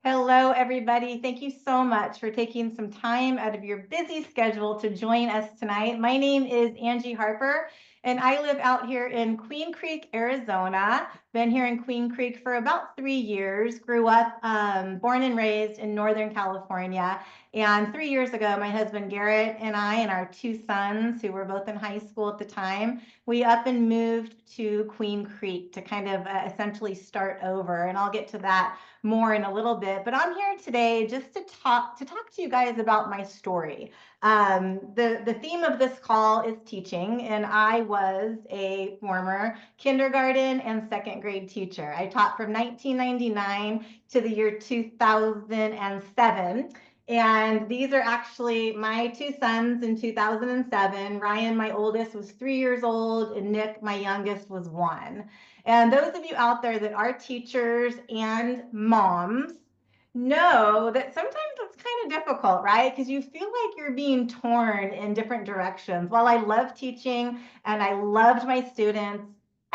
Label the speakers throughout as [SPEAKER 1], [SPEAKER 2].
[SPEAKER 1] Hello, everybody. Thank you so much for taking some time out of your busy schedule to join us tonight. My name is Angie Harper, and I live out here in Queen Creek, Arizona. Been here in Queen Creek for about 3 years. Grew up, born and raised in Northern California. And 3 years ago, my husband Garrett and I and our two sons, who were both in high school at the time, we up and moved to Queen Creek to kind of essentially start over. And I'll get to that more in a little bit, but I'm here today just to talk to you guys about my story. The theme of this call is teaching, and I was a former kindergarten and second grade teacher. I taught from 1999 to the year 2007. And these are actually my two sons in 2007. Ryan, my oldest, was 3 years old, and Nick, my youngest, was 1. And those of you out there that are teachers and moms know that sometimes it's kind of difficult, right? Because you feel like you're being torn in different directions. While I love teaching and I loved my students,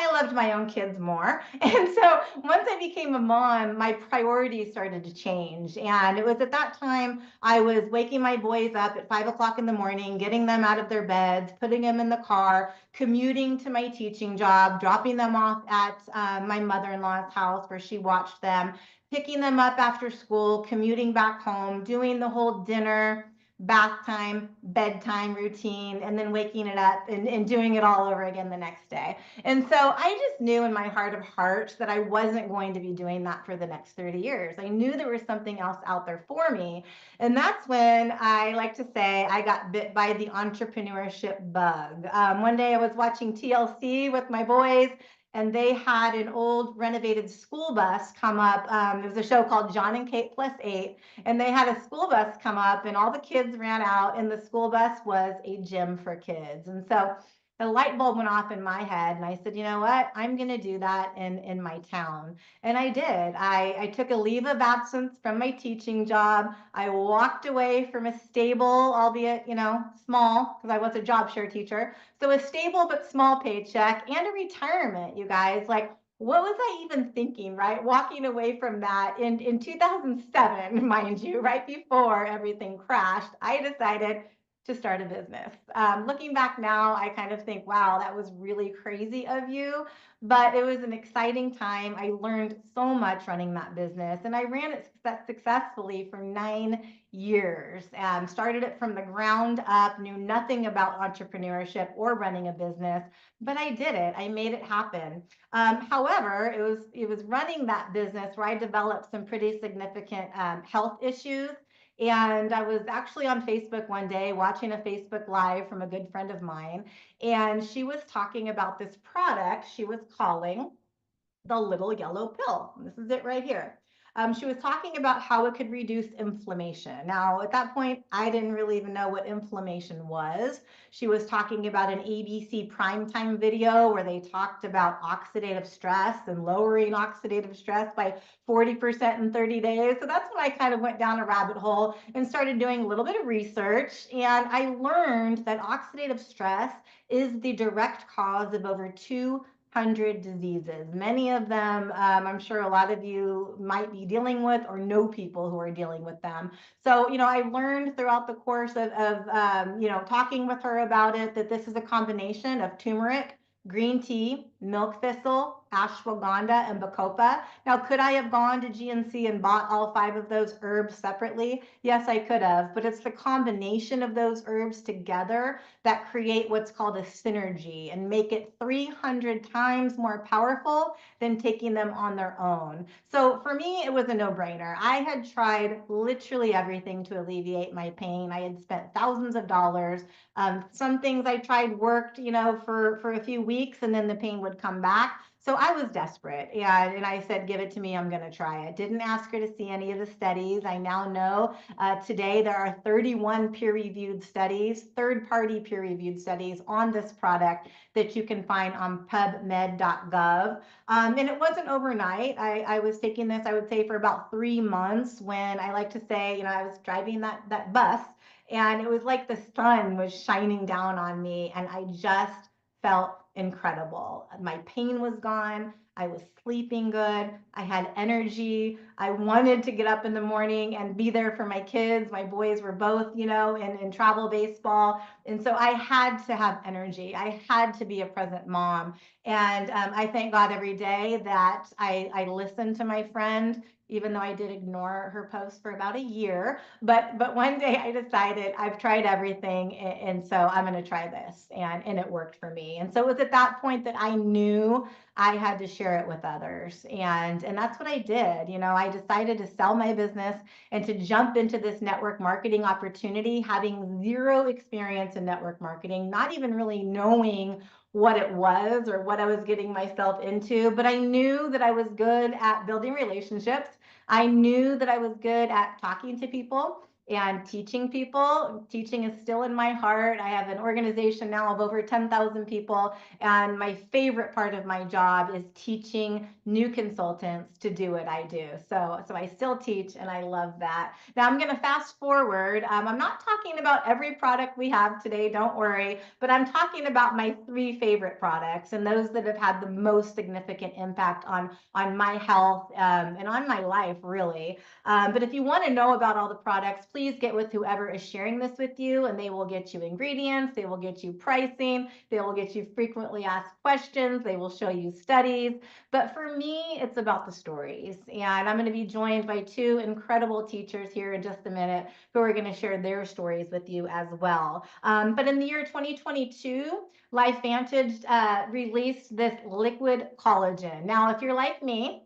[SPEAKER 1] I loved my own kids more. And so once I became a mom, my priorities started to change. And it was at that time I was waking my boys up at 5 o'clock in the morning, getting them out of their beds, putting them in the car, commuting to my teaching job, dropping them off at my mother-in-law's house where she watched them, picking them up after school, commuting back home, doing the whole dinner, bath time, bedtime routine, and then waking it up and doing it all over again the next day. And so I just knew in my heart of hearts that I wasn't going to be doing that for the next 30 years. I knew there was something else out there for me. And that's when I like to say I got bit by the entrepreneurship bug. One day I was watching TLC with my boys, and they had an old renovated school bus come up. It was a show called John and Kate Plus 8, and they had a school bus come up, and all the kids ran out, and the school bus was a gym for kids. And so the light bulb went off in my head, and I said, you know what? I'm going to do that in my town. And I did. I took a leave of absence from my teaching job. I walked away from a stable, albeit, small, because I was a job share teacher. So a stable but small paycheck and a retirement, you guys. Like, what was I even thinking, right? Walking away from that in 2007, mind you, right before everything crashed, I decided to start a business. Looking back now, I kind of think, wow, that was really crazy of you, but it was an exciting time. I learned so much running that business, and I ran it successfully for 9 years. Started it from the ground up, knew nothing about entrepreneurship or running a business, but I did it. I made it happen. However, it was running that business where I developed some pretty significant health issues. And I was actually on Facebook one day watching a Facebook Live from a good friend of mine, and she was talking about this product she was calling the little yellow pill. This is it right here. She was talking about how it could reduce inflammation. Now, at that point, I didn't really even know what inflammation was. She was talking about an ABC primetime video where they talked about oxidative stress and lowering oxidative stress by 40% in 30 days. So that's when I kind of went down a rabbit hole and started doing a little bit of research. And I learned that oxidative stress is the direct cause of over 200 diseases. Many of them, I'm sure a lot of you might be dealing with or know people who are dealing with them. So, I learned throughout the course of talking with her about it that this is a combination of turmeric, green tea, milk thistle, ashwagandha, and bacopa. Now, could I have gone to GNC and bought all 5 of those herbs separately? Yes, I could have, but it's the combination of those herbs together that create what's called a synergy and make it 300 times more powerful than taking them on their own. So for me, it was a no-brainer. I had tried literally everything to alleviate my pain. I had spent thousands of dollars. Some things I tried worked, for a few weeks, and then the pain would come back. So I was desperate, and I said, give it to me, I'm going to try it. Didn't ask her to see any of the studies. I now know today there are 31 peer-reviewed studies, third-party peer-reviewed studies on this product that you can find on pubmed.gov. And it wasn't overnight. I was taking this, I would say, for about 3 months when I like to say, I was driving that bus, and it was like the sun was shining down on me, and I just felt incredible. My pain was gone. I was sleeping good. I had energy. I wanted to get up in the morning and be there for my kids. My boys were both, in travel baseball. And so I had to have energy. I had to be a present mom. And I thank God every day that I listened to my friend, even though I did ignore her post for about a year. But one day I decided I've tried everything, and so I'm going to try this, and it worked for me. And so it was at that point that I knew I had to share it with others, and that's what I did. I decided to sell my business and to jump into this network marketing opportunity, having zero experience in network marketing, not even really knowing what it was or what I was getting myself into, but I knew that I was good at building relationships. I knew that I was good at talking to people and teaching people. Teaching is still in my heart. I have an organization now of over 10,000 people, and my favorite part of my job is teaching new consultants to do what I do. So I still teach, and I love that. Now I'm going to fast forward. I'm not talking about every product we have today, don't worry, but I'm talking about my 3 favorite products and those that have had the most significant impact on my health and on my life, really. But if you want to know about all the products, please get with whoever is sharing this with you, and they will get you ingredients, they will get you pricing, they will get you frequently asked questions, they will show you studies. But for me, it's about the stories. And I'm going to be joined by 2 incredible teachers here in just a minute who are going to share their stories with you as well. But in the year 2022, LifeVantage released this liquid collagen. Now, if you're like me,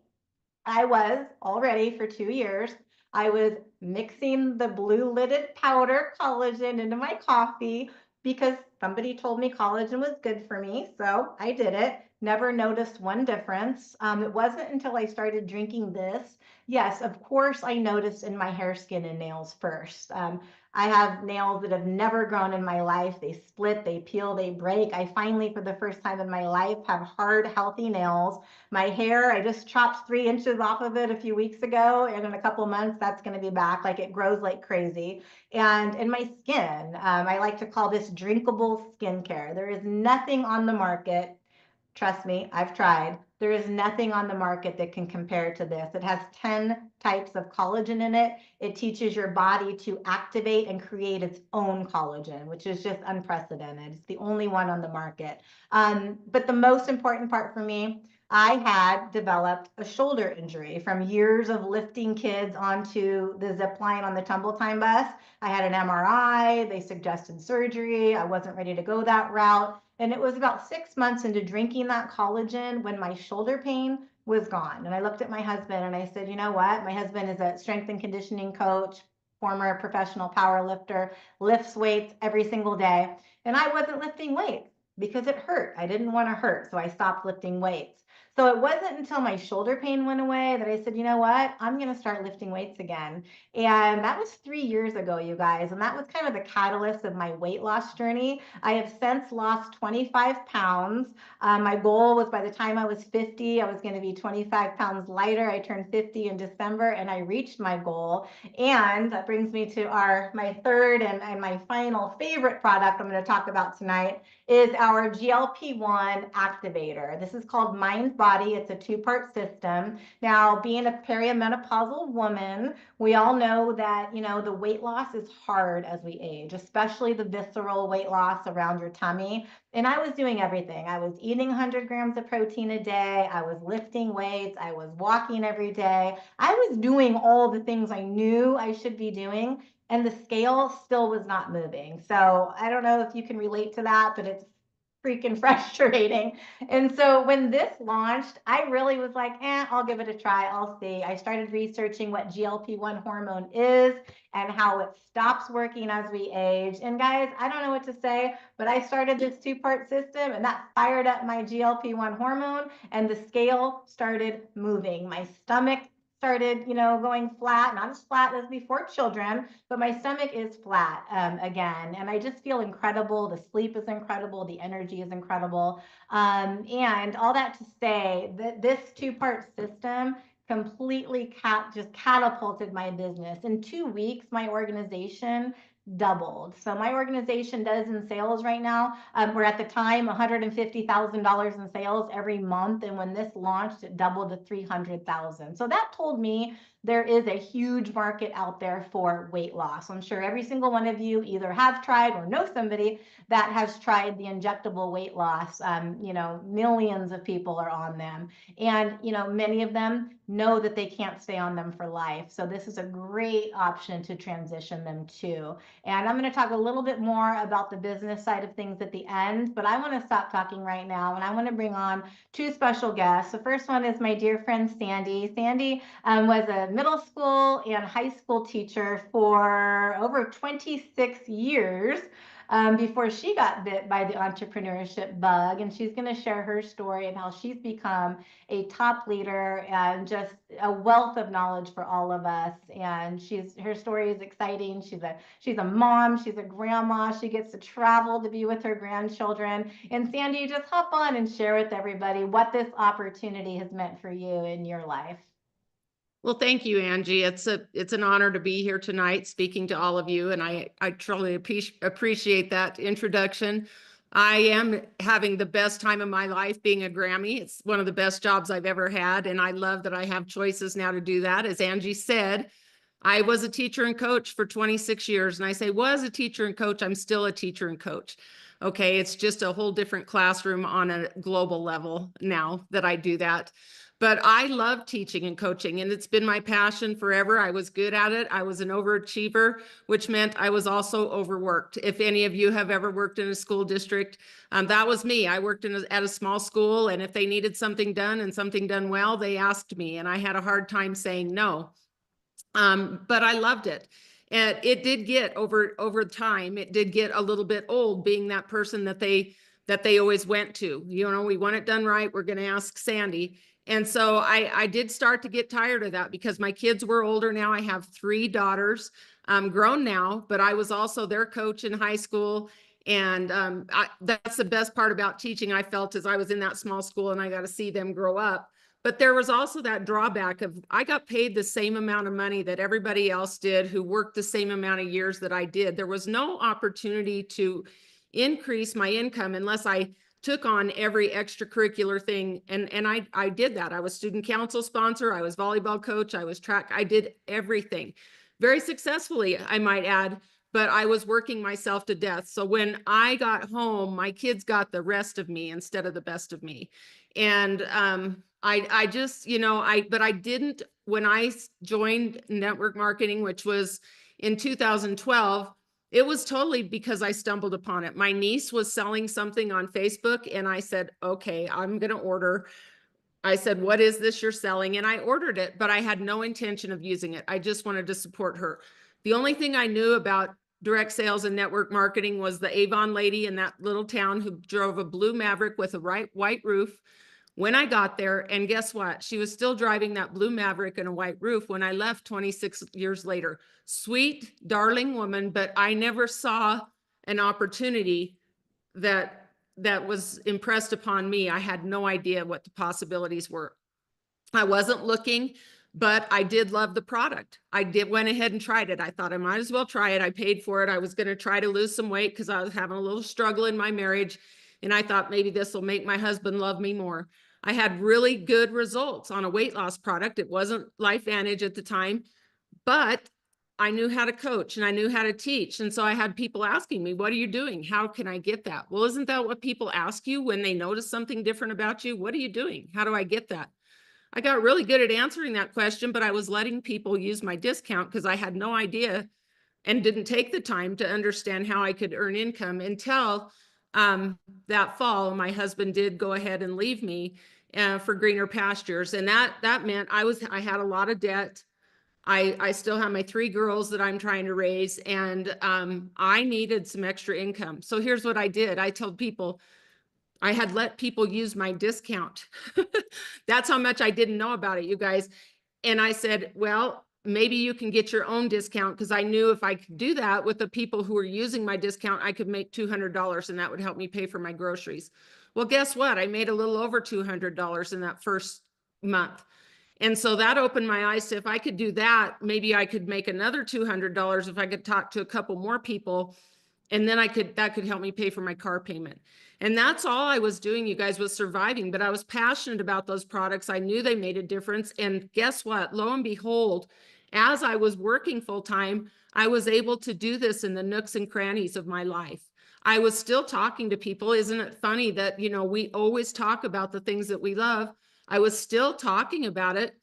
[SPEAKER 1] I was already for 2 years. I was mixing the blue lidded powder collagen into my coffee because somebody told me collagen was good for me. So I did it. Never noticed one difference. It wasn't until I started drinking this. Yes, of course, I noticed in my hair, skin, and nails first. I have nails that have never grown in my life. They split, they peel, they break. I finally, for the first time in my life, have hard, healthy nails. My hair, I just chopped 3 inches off of it a few weeks ago, and in a couple months, that's going to be back. Like, it grows like crazy. And in my skin, I like to call this drinkable skincare. There is nothing on the market. Trust me, I've tried. There is nothing on the market that can compare to this. It has 10 types of collagen in it. It teaches your body to activate and create its own collagen, which is just unprecedented. It's the only one on the market. But the most important part for me, I had developed a shoulder injury from years of lifting kids onto the zip line on the tumble time bus. I had an MRI. They suggested surgery. I wasn't ready to go that route. And it was about 6 months into drinking that collagen when my shoulder pain was gone. And I looked at my husband and I said, you know what? My husband is a strength and conditioning coach, former professional power lifter, lifts weights every single day. And I wasn't lifting weights because it hurt. I didn't want to hurt. So I stopped lifting weights. So it wasn't until my shoulder pain went away that I said, you know what? I'm going to start lifting weights again. And that was 3 years ago, you guys. And that was kind of the catalyst of my weight loss journey. I have since lost 25 pounds. My goal was by the time I was 50, I was going to be 25 pounds lighter. I turned 50 in December and I reached my goal. And that brings me to my third and my final favorite product I'm going to talk about tonight is our GLP-1 activator. This is called MindBody. It's a 2-part system. Now, being a perimenopausal woman, we all know that, the weight loss is hard as we age, especially the visceral weight loss around your tummy. And I was doing everything. I was eating 100 grams of protein a day. I was lifting weights. I was walking every day. I was doing all the things I knew I should be doing, and the scale still was not moving. So I don't know if you can relate to that, but it's freaking frustrating. And so when this launched, I really was like, I'll give it a try. I'll see. I started researching what GLP-1 hormone is and how it stops working as we age. And guys, I don't know what to say, but I started this 2-part system and that fired up my GLP-1 hormone and the scale started moving. My stomach started, going flat, not as flat as before children, but my stomach is flat again. And I just feel incredible. The sleep is incredible. The energy is incredible. And all that to say that this 2-part system completely just catapulted my business. In 2 weeks, my organization doubled. So my organization does in sales right now, we're at the time $150,000 in sales every month. And when this launched, it doubled to 300,000. So that told me there is a huge market out there for weight loss. I'm sure every single one of you either have tried or know somebody that has tried the injectable weight loss. Millions of people are on them. And, many of them know that they can't stay on them for life. So this is a great option to transition them to. And I'm going to talk a little bit more about the business side of things at the end, but I want to stop talking right now and I want to bring on two special guests. The first one is my dear friend, Sandy. Sandy was a middle school and high school teacher for over 26 years. Before she got bit by the entrepreneurship bug. And she's going to share her story of how she's become a top leader and just a wealth of knowledge for all of us. And her story is exciting. She's a mom, she's a grandma, she gets to travel to be with her grandchildren. And Sandy, just hop on and share with everybody what this opportunity has meant for you in your life.
[SPEAKER 2] Well, thank you, Angie. It's an honor to be here tonight speaking to all of you, and I truly appreciate that introduction. I am having the best time of my life being a Grammy. It's one of the best jobs I've ever had, and I love that I have choices now to do that. As Angie said, I was a teacher and coach for 26 years, and I say was a teacher and coach, I'm still a teacher and coach. Okay, it's just a whole different classroom on a global level now that I do that. But I love teaching and coaching, and it's been my passion forever. I was good at it. I was an overachiever, which meant I was also overworked. If any of you have ever worked in a school district, that was me. I worked at a small school, and if they needed something done and something done well, they asked me, and I had a hard time saying no. But I loved it. And it did get over time, it did get a little bit old being that person that they always went to. We want it done right. We're going to ask Sandy. And so I did start to get tired of that because my kids were older now. I have 3 daughters, grown now, but I was also their coach in high school. And that's the best part about teaching, I felt, as I was in that small school and I got to see them grow up. But there was also that drawback of I got paid the same amount of money that everybody else did who worked the same amount of years that I did. There was no opportunity to increase my income unless I took on every extracurricular thing. And I did that. I was student council sponsor. I was volleyball coach. I was track. I did everything very successfully, I might add, but I was working myself to death. So when I got home, my kids got the rest of me instead of the best of me. And I just, but I didn't, when I joined network marketing, which was in 2012, it was totally because I stumbled upon it. My niece was selling something on Facebook and I said, okay, I'm going to order. I said, what is this you're selling? And I ordered it, but I had no intention of using it. I just wanted to support her. The only thing I knew about direct sales and network marketing was the Avon lady in that little town who drove a blue Maverick with a white roof when I got there. And guess what? She was still driving that blue Maverick and a white roof when I left 26 years later. Sweet, darling woman, but I never saw an opportunity that was impressed upon me. I had no idea what the possibilities were. I wasn't looking, but I did love the product. Went ahead and tried it. I thought I might as well try it. I paid for it. I was going to try to lose some weight because I was having a little struggle in my marriage. And I thought maybe this will make my husband love me more. I had really good results on a weight loss product. It wasn't LifeVantage at the time, but I knew how to coach and I knew how to teach. And so I had people asking me, what are you doing? How can I get that? Well, isn't that what people ask you when they notice something different about you? What are you doing? How do I get that? I got really good at answering that question, but I was letting people use my discount because I had no idea and didn't take the time to understand how I could earn income until that fall. My husband did go ahead and leave me for greener pastures. And that meant I had a lot of debt. I still have my 3 girls that I'm trying to raise, and I needed some extra income. So here's what I did. I told people I had let people use my discount. That's how much I didn't know about it, you guys. And I said, well, maybe you can get your own discount, because I knew if I could do that with the people who were using my discount, I could make $200 and that would help me pay for my groceries. Well, guess what? I made a little over $200 in that first month. And so that opened my eyes to, if I could do that, maybe I could make another $200 if I could talk to a couple more people. And then that could help me pay for my car payment. And that's all I was doing, you guys, was surviving. But I was passionate about those products. I knew they made a difference. And guess what? Lo and behold, as I was working full time, I was able to do this in the nooks and crannies of my life. I was still talking to people. Isn't it funny that, you know, we always talk about the things that we love? I was still talking about it.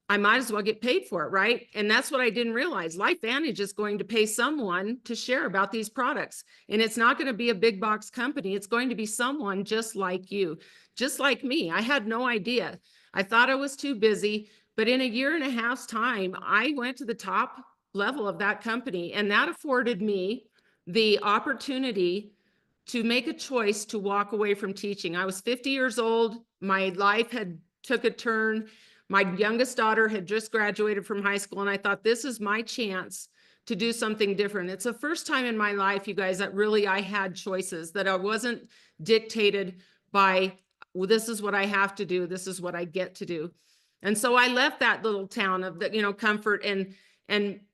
[SPEAKER 2] I might as well get paid for it, right? And that's what I didn't realize. LifeVantage is going to pay someone to share about these products. And it's not going to be a big box company. It's going to be someone just like you, just like me. I had no idea. I thought I was too busy, but in a year and a half's time, I went to the top level of that company, and that afforded me the opportunity to make a choice to walk away from teaching. I was 50 years old. My life had took a turn. My youngest daughter had just graduated from high school, and I thought, this is my chance to do something different. It's the first time in my life, you guys, that really I had choices, that I wasn't dictated by, well, this is what I have to do, this is what I get to do. And so I left that little town of the, you know, comfort and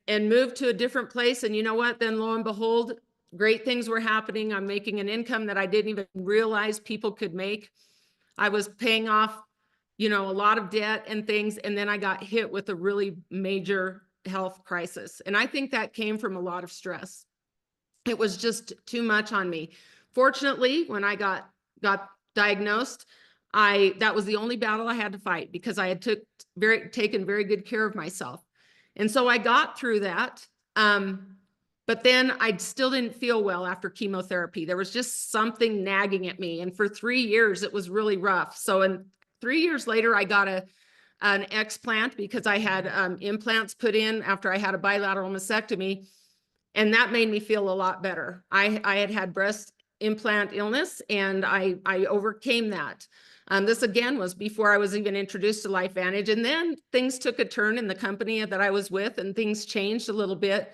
[SPEAKER 2] moved to a different place. And you know what? Then lo and behold, great things were happening. I'm making an income that I didn't even realize people could make. I was paying off, you know, a lot of debt and things. And then I got hit with a really major health crisis. And I think that came from a lot of stress. It was just too much on me. Fortunately, when I got diagnosed, that was the only battle I had to fight, because I had taken very good care of myself. And so I got through that. But then I still didn't feel well after chemotherapy. There was just something nagging at me. And for 3 years, it was really rough. So 3 years later, I got an explant, because I had implants put in after I had a bilateral mastectomy. And that made me feel a lot better. I had breast implant illness, and I overcame that. This again was before I was even introduced to LifeVantage. And then things took a turn in the company that I was with, and things changed a little bit.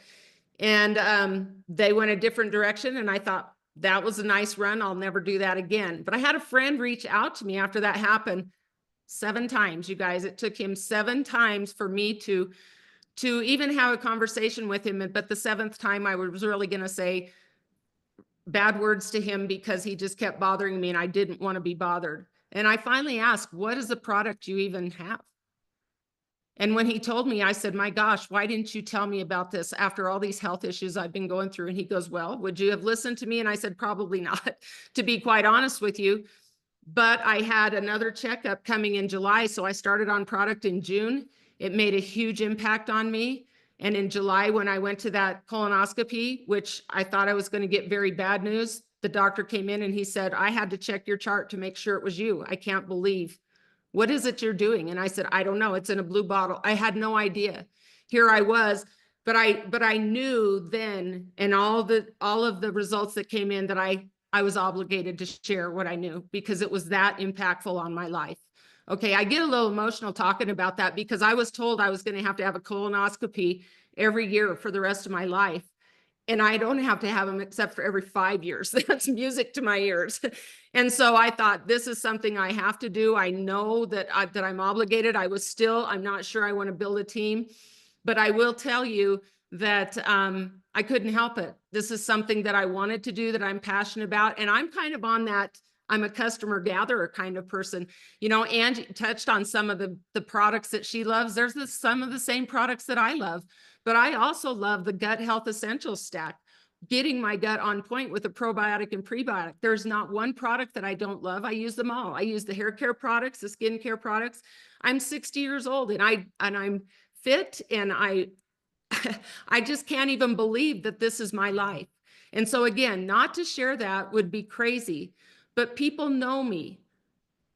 [SPEAKER 2] And they went a different direction. And I thought, that was a nice run. I'll never do that again. But I had a friend reach out to me after that happened 7 times, you guys. It took him 7 times for me to even have a conversation with him. But the 7th time, I was really going to say bad words to him, because he just kept bothering me, and I didn't want to be bothered. And I finally asked, what is the product you even have? And when he told me, I said, my gosh, why didn't you tell me about this after all these health issues I've been going through? And he goes, well, would you have listened to me? And I said, probably not, to be quite honest with you. But I had another checkup coming in July. So I started on product in June. It made a huge impact on me. And in July, when I went to that colonoscopy, which I thought I was going to get very bad news, the doctor came in and he said, I had to check your chart to make sure it was you. I can't believe. What is it you're doing? And I said, I don't know. It's in a blue bottle. I had no idea. Here I was, but I knew then, and all of the results that came in, that I was obligated to share what I knew, because it was that impactful on my life. Okay, I get a little emotional talking about that, because I was told I was going to have a colonoscopy every year for the rest of my life. And I don't have to have them except for every 5 years. That's music to my ears. And so I thought, this is something I have to do. I know that I'm obligated. I'm not sure I want to build a team, but I will tell you that I couldn't help it. This is something that I wanted to do, that I'm passionate about. And I'm kind of on that, I'm a customer gatherer kind of person. You know, Angie touched on some of the products that she loves. There's some of the same products that I love, but I also love the Gut Health Essentials stack, getting my gut on point with a probiotic and prebiotic. There's not one product that I don't love. I use them all. I use the hair care products, the skin care products. I'm 60 years old, and I'm fit, and I just can't even believe that this is my life. And so again, not to share that would be crazy, but people know me.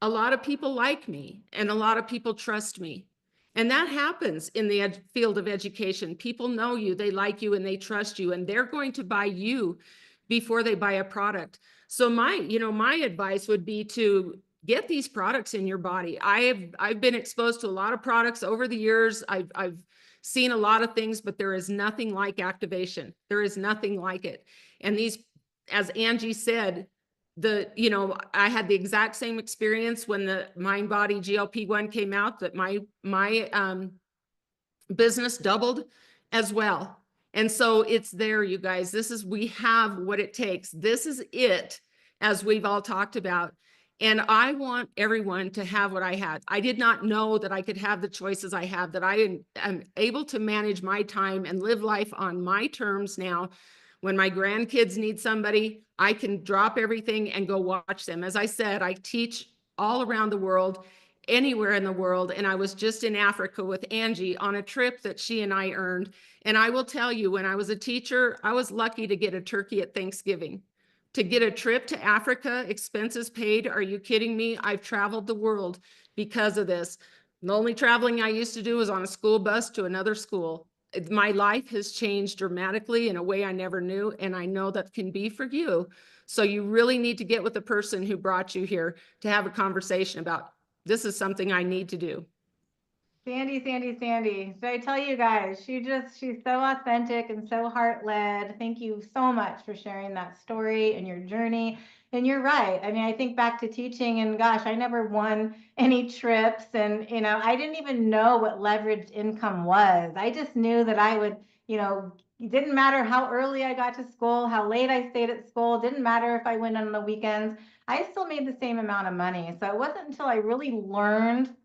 [SPEAKER 2] A lot of people like me, and a lot of people trust me. And that happens in the field of education. People know you, they like you, and they trust you, and they're going to buy you before they buy a product. So my advice would be to get these products in your body. I've been exposed to a lot of products over the years. I've seen a lot of things, but there is nothing like activation. There is nothing like it. And these, as Angie said, I had the exact same experience when the MindBody GLP-1 came out, that my business doubled as well. And so it's there, you guys. We have what it takes. This is it, as we've all talked about. And I want everyone to have what I had. I did not know that I could have the choices I have, that I am able to manage my time and live life on my terms now. When my grandkids need somebody, I can drop everything and go watch them. As I said, I teach all around the world, anywhere in the world. And I was just in Africa with Angie on a trip that she and I earned. And I will tell you, when I was a teacher, I was lucky to get a turkey at Thanksgiving. To get a trip to Africa, expenses paid. Are you kidding me? I've traveled the world because of this. The only traveling I used to do was on a school bus to another school. My life has changed dramatically in a way I never knew, and I know that can be for you. So you really need to get with the person who brought you here to have a conversation about, this is something I need to do.
[SPEAKER 1] Sandy, Sandy, Sandy. So I tell you guys, she's so authentic and so heart-led. Thank you so much for sharing that story and your journey. And you're right. I mean, I think back to teaching, and gosh, I never won any trips. And, I didn't even know what leveraged income was. I just knew that I would, it didn't matter how early I got to school, how late I stayed at school, didn't matter if I went on the weekends. I still made the same amount of money. So it wasn't until I really learned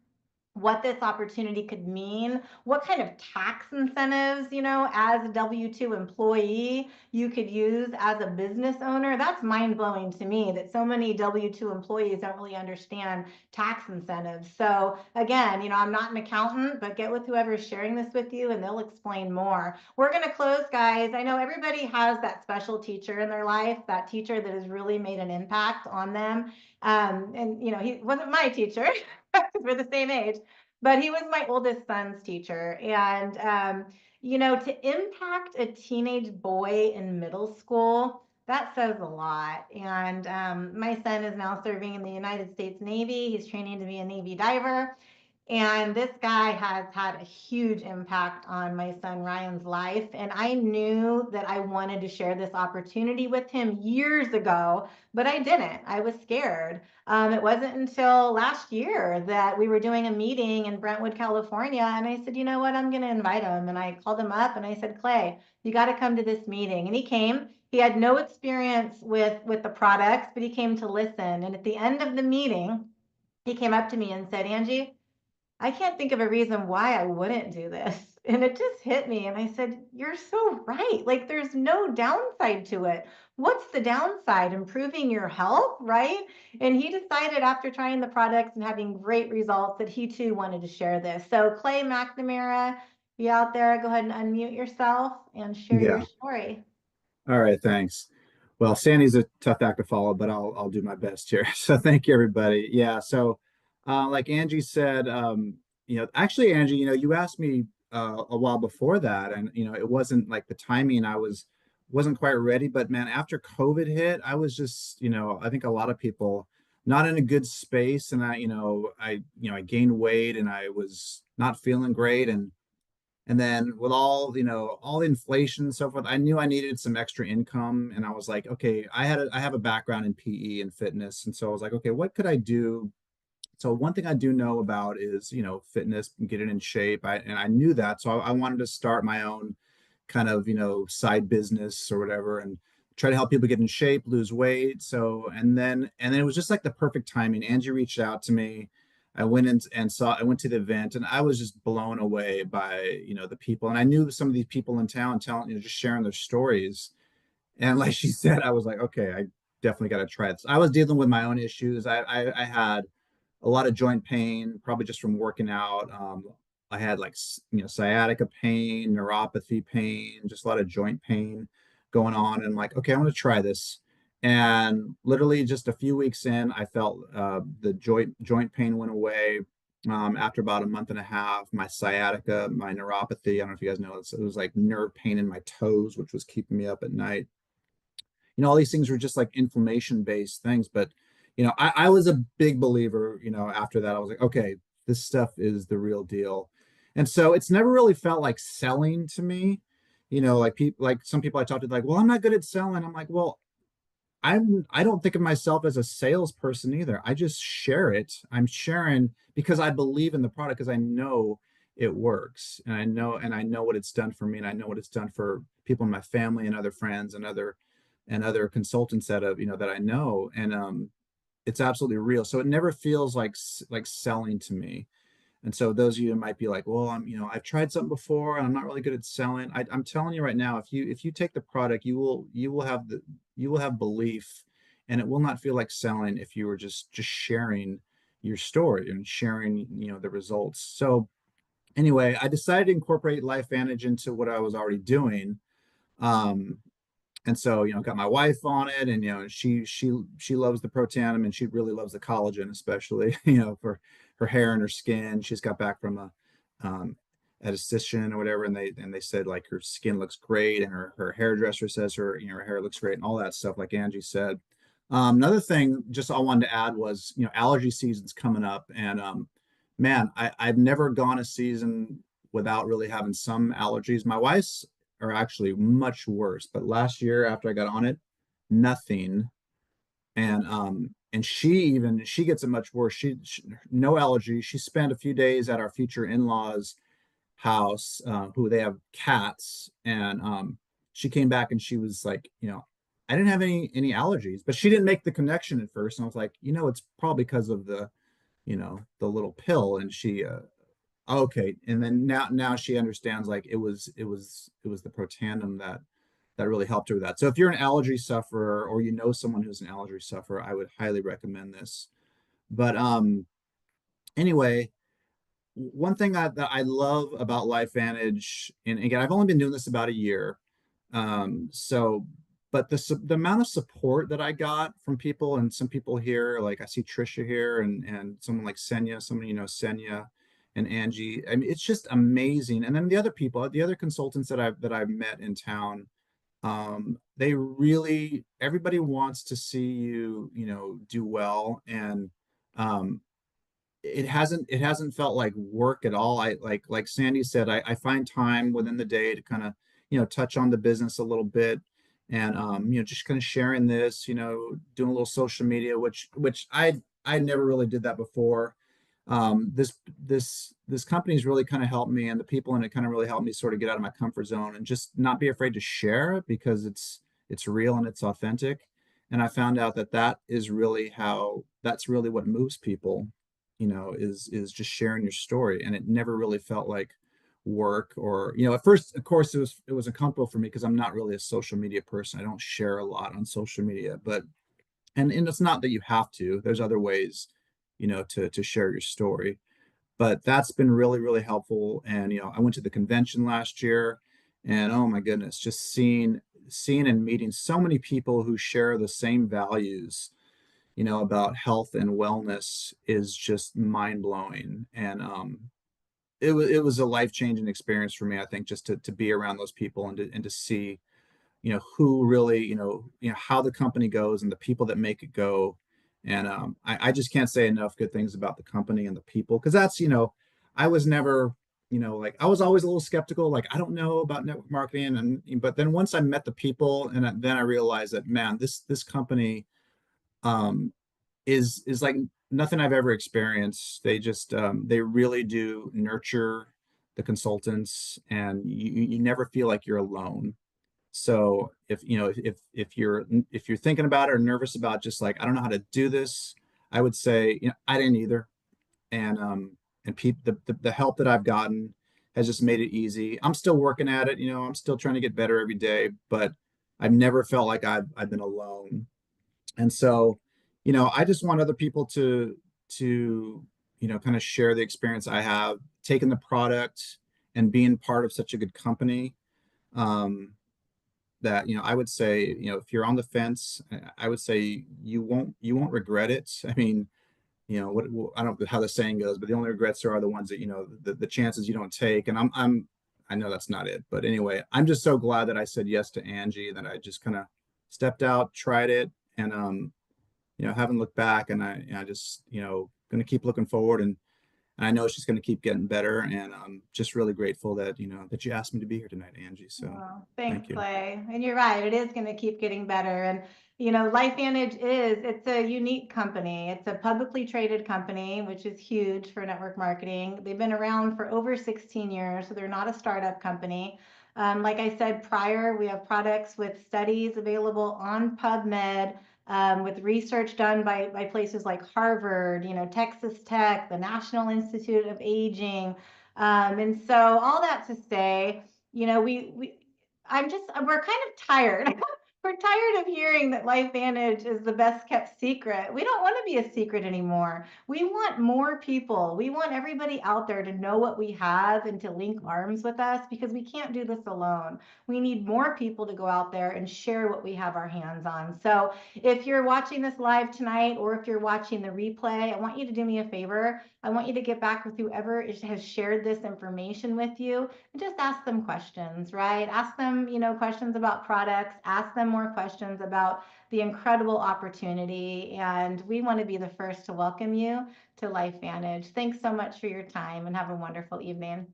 [SPEAKER 1] what this opportunity could mean, what kind of tax incentives, as a W-2 employee you could use as a business owner. That's mind-blowing to me that so many W-2 employees don't really understand tax incentives. So again, I'm not an accountant, but get with whoever's sharing this with you and they'll explain more. We're going to close, guys. I know everybody has that special teacher in their life, that teacher that has really made an impact on them. And he wasn't my teacher. We're the same age, but he was my oldest son's teacher. And, to impact a teenage boy in middle school, that says a lot. And my son is now serving in the United States Navy. He's training to be a Navy diver. And this guy has had a huge impact on my son Ryan's life. And I knew that I wanted to share this opportunity with him years ago, but I didn't. I was scared. It wasn't until last year that we were doing a meeting in Brentwood, California. And I said, you know what, I'm going to invite him. And I called him up and I said, Clay, you got to come to this meeting. And he came. He had no experience with the products, but he came to listen. And at the end of the meeting, he came up to me and said, Angie, I can't think of a reason why I wouldn't do this. And it just hit me. And I said, you're so right. Like, there's no downside to it. What's the downside? Improving your health, right? And he decided after trying the products and having great results that he too wanted to share this. So Clay McNamara, you out there, go ahead and unmute yourself and share your
[SPEAKER 3] Yeah.
[SPEAKER 1] story.
[SPEAKER 3] All right. Thanks. Well, Sandy's a tough act to follow, but I'll do my best here. So thank you, everybody. Yeah. So, like Angie said, actually, Angie, you asked me a while before that, and it wasn't like the timing. Wasn't quite ready, but man, after COVID hit, I was just, I think a lot of people not in a good space, and I gained weight, and I was not feeling great, and then with all the inflation and so forth, I knew I needed some extra income. And I was like, okay, I have a background in PE and fitness. And so I was like, okay, what could I do? So one thing I do know about is, fitness and getting in shape. And I knew that. So I wanted to start my own kind of, side business or whatever, and try to help people get in shape, lose weight. So, and then it was just like the perfect timing. Angie reached out to me. I went in and I went to the event, and I was just blown away by, the people. And I knew some of these people in town telling, just sharing their stories. And like she said, I was like, okay, I definitely got to try this. I was dealing with my own issues. I had a lot of joint pain, probably just from working out. I had like, sciatica pain, neuropathy pain, just a lot of joint pain going on. And I'm like, okay, I want to try this. And literally just a few weeks in, I felt the joint pain went away. After about a month and a half, my sciatica, my neuropathy, I don't know if you guys know, it was like nerve pain in my toes, which was keeping me up at night. All these things were just like inflammation based things. But, I was a big believer, after that, I was like, okay, this stuff is the real deal. And so it's never really felt like selling to me. Like some people I talked to, like, well, I'm not good at selling. I'm like, well, I don't think of myself as a salesperson either. I just share it. I'm sharing because I believe in the product, because I know it works, and I know what it's done for me, and I know what it's done for people in my family and other friends and other consultants that have, that I know. And it's absolutely real. So it never feels like selling to me. And so those of you might be like, well, I've tried something before and I'm not really good at selling. I'm telling you right now, if you take the product, you will have belief, and it will not feel like selling if you were just sharing your story and sharing, the results. So anyway, I decided to incorporate LifeVantage into what I was already doing. Um, and so, got my wife on it, and she loves the Protandim, and she really loves the collagen, especially for her hair and her skin. She's got back from a esthetician or whatever, and they said like her skin looks great, and her hairdresser says her hair looks great, and all that stuff, like Angie said. Another thing just I wanted to add was, allergy season's coming up, and man, I've never gone a season without really having some allergies. My wife's are actually much worse, but last year after I got on it, nothing. And she gets it much worse. She no allergy. She spent a few days at our future in-laws house, who they have cats, and she came back and she was like, I didn't have any allergies, but she didn't make the connection at first. And I was like, it's probably because of the little pill. And she okay, and then now she understands, like it was the Protandim that really helped her with that. So if you're an allergy sufferer, or someone who's an allergy sufferer, I would highly recommend this. But anyway, one thing that I love about LifeVantage, and again, I've only been doing this about a year, so but the amount of support that I got from people, and some people here, like I see Trisha here, and someone like Senya, someone Senya and Angie. I mean, it's just amazing. And then the other people, the other consultants that I've met in town, they really, everybody wants to see you, do well. And it hasn't felt like work at all. I like Sandy said, I find time within the day to kind of, touch on the business a little bit, and just kind of sharing this, doing a little social media, which I never really did that before. This company's really kind of helped me, and the people in it kind of really helped me sort of get out of my comfort zone and just not be afraid to share, because it's real and it's authentic. And I found out that is really that's really what moves people, is just sharing your story. And it never really felt like work, or at first, of course, it was uncomfortable for me because I'm not really a social media person. I don't share a lot on social media, but and it's not that you have to. There's other ways, to share your story. But that's been really, really helpful. And I went to the convention last year, and oh my goodness, just seeing and meeting so many people who share the same values, about health and wellness, is just mind blowing. And it was a life changing experience for me. I think just to be around those people, and to see, who really, how the company goes, and the people that make it go. And I just can't say enough good things about the company and the people, because that's, I was never, like, I was always a little skeptical, like, I don't know about network marketing. But then once I met the people, and then I realized that, man, this company is like nothing I've ever experienced. They just they really do nurture the consultants, and you never feel like you're alone. So if you're thinking about it, or nervous about, just like, I don't know how to do this, I would say, I didn't either. And the help that I've gotten has just made it easy. I'm still working at it, I'm still trying to get better every day, but I've never felt like I've been alone. And so, I just want other people to kind of share the experience I have taking the product and being part of such a good company. That I would say, if you're on the fence, I would say you won't regret it. I mean, I don't know how the saying goes, but the only regrets are the ones that, the chances you don't take. And I know that's not it, but anyway, I'm just so glad that I said yes to Angie, that I just kind of stepped out, tried it, and haven't looked back. And I just, going to keep looking forward, and I know it's just going to keep getting better. And I'm just really grateful that, that you asked me to be here tonight, Angie. So
[SPEAKER 1] Well, thanks,
[SPEAKER 3] thank you.
[SPEAKER 1] Clay. And you're right, it is going to keep getting better. And You know, LifeVantage it's a unique company. It's a publicly traded company, which is huge for network marketing. They've been around for over 16 years, so they're not a startup company. Like I said prior, we have products with studies available on PubMed, with research done by places like Harvard, you know, Texas Tech, the National Institute of Aging. And so all that to say, you know, we're kind of tired. We're tired of hearing that LifeVantage is the best kept secret. We don't want to be a secret anymore. We want more people. We want everybody out there to know what we have and to link arms with us, because we can't do this alone. We need more people to go out there and share what we have our hands on. So if you're watching this live tonight, or if you're watching the replay, I want you to do me a favor. I want you to get back with whoever has shared this information with you and just ask them questions, right? Ask them, you know, questions about products, ask them more questions about the incredible opportunity. And we want to be the first to welcome you to LifeVantage. Thanks so much for your time, and have a wonderful evening.